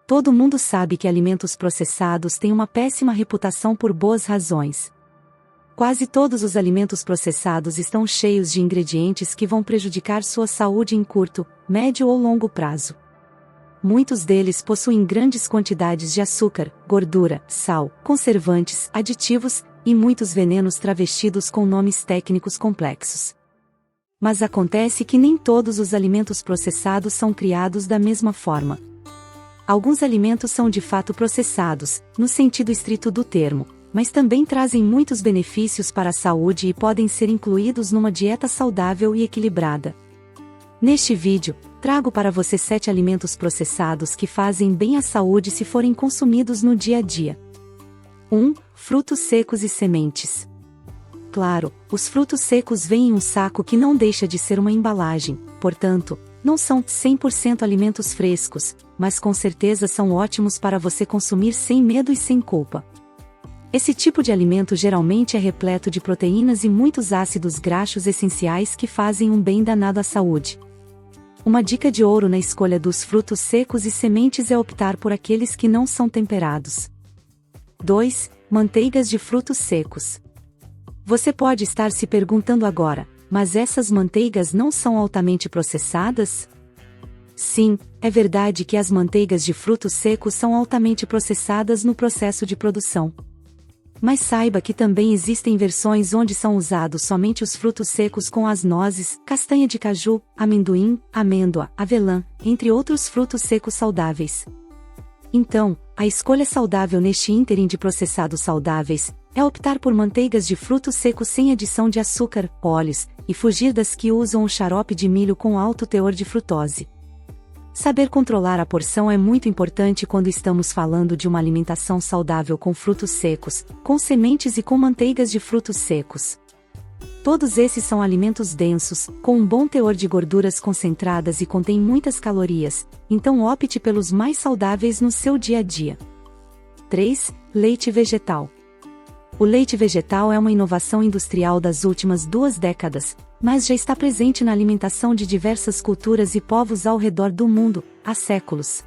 Todo mundo sabe que alimentos processados têm uma péssima reputação por boas razões. Quase todos os alimentos processados estão cheios de ingredientes que vão prejudicar sua saúde em curto, médio ou longo prazo. Muitos deles possuem grandes quantidades de açúcar, gordura, sal, conservantes, aditivos e muitos venenos travestidos com nomes técnicos complexos. Mas acontece que nem todos os alimentos processados são criados da mesma forma. Alguns alimentos são de fato processados, no sentido estrito do termo, mas também trazem muitos benefícios para a saúde e podem ser incluídos numa dieta saudável e equilibrada. Neste vídeo, trago para você 7 alimentos processados que fazem bem à saúde se forem consumidos no dia a dia. 1. Frutos secos e sementes. Claro, os frutos secos vêm em um saco que não deixa de ser uma embalagem, portanto, não são 100% alimentos frescos, mas com certeza são ótimos para você consumir sem medo e sem culpa. Esse tipo de alimento geralmente é repleto de proteínas e muitos ácidos graxos essenciais que fazem um bem danado à saúde. Uma dica de ouro na escolha dos frutos secos e sementes é optar por aqueles que não são temperados. 2. Manteigas de frutos secos. Você pode estar se perguntando agora, mas essas manteigas não são altamente processadas? Sim, é verdade que as manteigas de frutos secos são altamente processadas no processo de produção. Mas saiba que também existem versões onde são usados somente os frutos secos com as nozes, castanha de caju, amendoim, amêndoa, avelã, entre outros frutos secos saudáveis. Então, a escolha saudável neste ínterim de processados saudáveis é optar por manteigas de frutos secos sem adição de açúcar, óleos, e fugir das que usam o xarope de milho com alto teor de frutose. Saber controlar a porção é muito importante quando estamos falando de uma alimentação saudável com frutos secos, com sementes e com manteigas de frutos secos. Todos esses são alimentos densos, com um bom teor de gorduras concentradas e contêm muitas calorias, então opte pelos mais saudáveis no seu dia a dia. 3. Leite vegetal. O leite vegetal é uma inovação industrial das últimas 2 décadas, mas já está presente na alimentação de diversas culturas e povos ao redor do mundo, há séculos.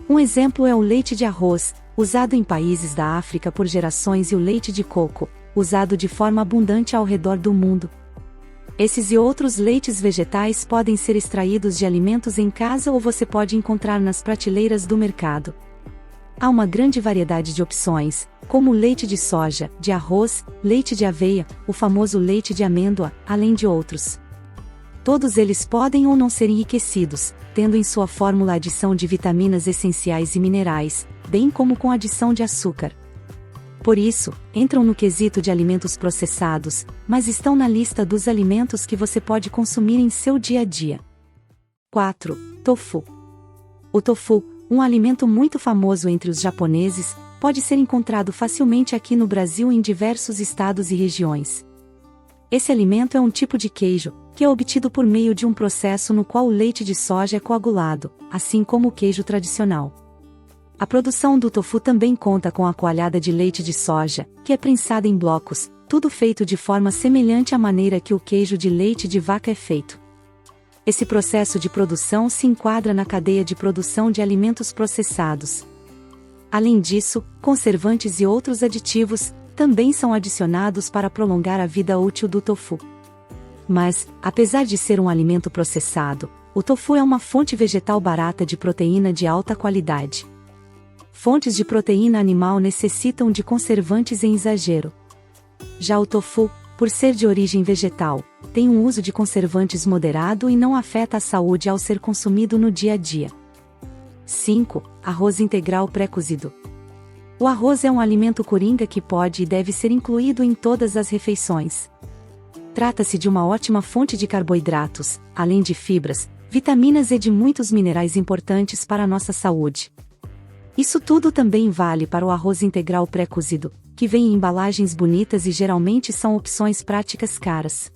Um exemplo é o leite de arroz, usado em países da África por gerações, e o leite de coco, usado de forma abundante ao redor do mundo. Esses e outros leites vegetais podem ser extraídos de alimentos em casa ou você pode encontrar nas prateleiras do mercado. Há uma grande variedade de opções, como leite de soja, de arroz, leite de aveia, o famoso leite de amêndoa, além de outros. Todos eles podem ou não ser enriquecidos, tendo em sua fórmula a adição de vitaminas essenciais e minerais, bem como com adição de açúcar. Por isso, entram no quesito de alimentos processados, mas estão na lista dos alimentos que você pode consumir em seu dia a dia. 4. Tofu. O tofu, um alimento muito famoso entre os japoneses, pode ser encontrado facilmente aqui no Brasil em diversos estados e regiões. Esse alimento é um tipo de queijo, que é obtido por meio de um processo no qual o leite de soja é coagulado, assim como o queijo tradicional. A produção do tofu também conta com a coalhada de leite de soja, que é prensada em blocos, tudo feito de forma semelhante à maneira que o queijo de leite de vaca é feito. Esse processo de produção se enquadra na cadeia de produção de alimentos processados. Além disso, conservantes e outros aditivos também são adicionados para prolongar a vida útil do tofu. Mas, apesar de ser um alimento processado, o tofu é uma fonte vegetal barata de proteína de alta qualidade. Fontes de proteína animal necessitam de conservantes em exagero. Já o tofu, por ser de origem vegetal, tem um uso de conservantes moderado e não afeta a saúde ao ser consumido no dia a dia. 5. Arroz integral pré-cozido. O arroz é um alimento coringa que pode e deve ser incluído em todas as refeições. Trata-se de uma ótima fonte de carboidratos, além de fibras, vitaminas e de muitos minerais importantes para a nossa saúde. Isso tudo também vale para o arroz integral pré-cozido, que vem em embalagens bonitas e geralmente são opções práticas caras.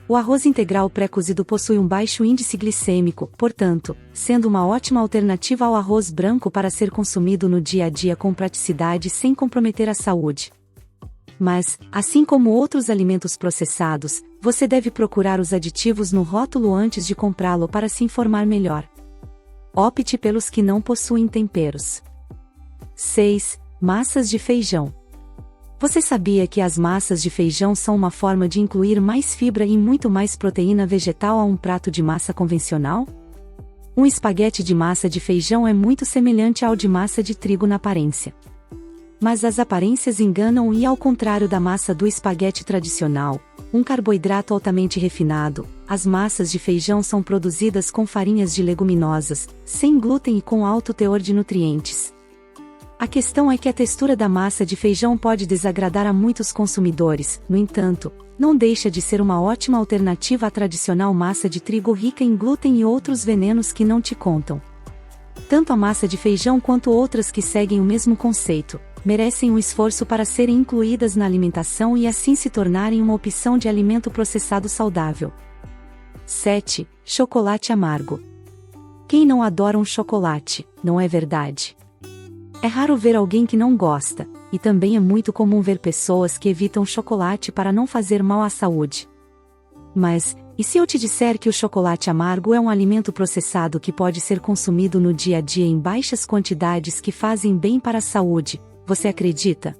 O arroz integral pré-cozido possui um baixo índice glicêmico, portanto, sendo uma ótima alternativa ao arroz branco para ser consumido no dia a dia com praticidade sem comprometer a saúde. Mas, assim como outros alimentos processados, você deve procurar os aditivos no rótulo antes de comprá-lo para se informar melhor. Opte pelos que não possuem temperos. 6. Massas de feijão. Você sabia que as massas de feijão são uma forma de incluir mais fibra e muito mais proteína vegetal a um prato de massa convencional? Um espaguete de massa de feijão é muito semelhante ao de massa de trigo na aparência. Mas as aparências enganam e, ao contrário da massa do espaguete tradicional, um carboidrato altamente refinado, as massas de feijão são produzidas com farinhas de leguminosas, sem glúten e com alto teor de nutrientes. A questão é que a textura da massa de feijão pode desagradar a muitos consumidores, no entanto, não deixa de ser uma ótima alternativa à tradicional massa de trigo rica em glúten e outros venenos que não te contam. Tanto a massa de feijão quanto outras que seguem o mesmo conceito, merecem um esforço para serem incluídas na alimentação e assim se tornarem uma opção de alimento processado saudável. 7. Chocolate amargo. Quem não adora um chocolate, não é verdade? É raro ver alguém que não gosta, e também é muito comum ver pessoas que evitam chocolate para não fazer mal à saúde. Mas, e se eu te disser que o chocolate amargo é um alimento processado que pode ser consumido no dia a dia em baixas quantidades que fazem bem para a saúde, você acredita?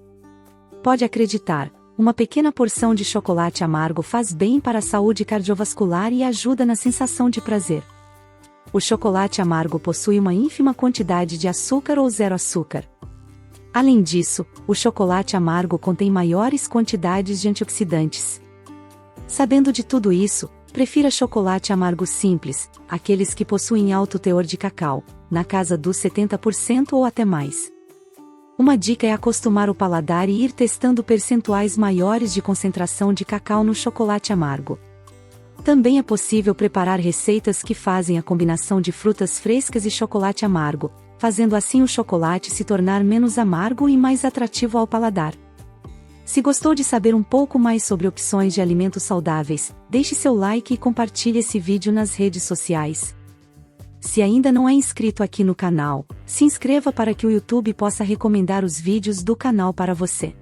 Pode acreditar, uma pequena porção de chocolate amargo faz bem para a saúde cardiovascular e ajuda na sensação de prazer. O chocolate amargo possui uma ínfima quantidade de açúcar ou zero açúcar. Além disso, o chocolate amargo contém maiores quantidades de antioxidantes. Sabendo de tudo isso, prefira chocolate amargo simples, aqueles que possuem alto teor de cacau, na casa dos 70% ou até mais. Uma dica é acostumar o paladar e ir testando percentuais maiores de concentração de cacau no chocolate amargo. Também é possível preparar receitas que fazem a combinação de frutas frescas e chocolate amargo, fazendo assim o chocolate se tornar menos amargo e mais atrativo ao paladar. Se gostou de saber um pouco mais sobre opções de alimentos saudáveis, deixe seu like e compartilhe esse vídeo nas redes sociais. Se ainda não é inscrito aqui no canal, se inscreva para que o YouTube possa recomendar os vídeos do canal para você.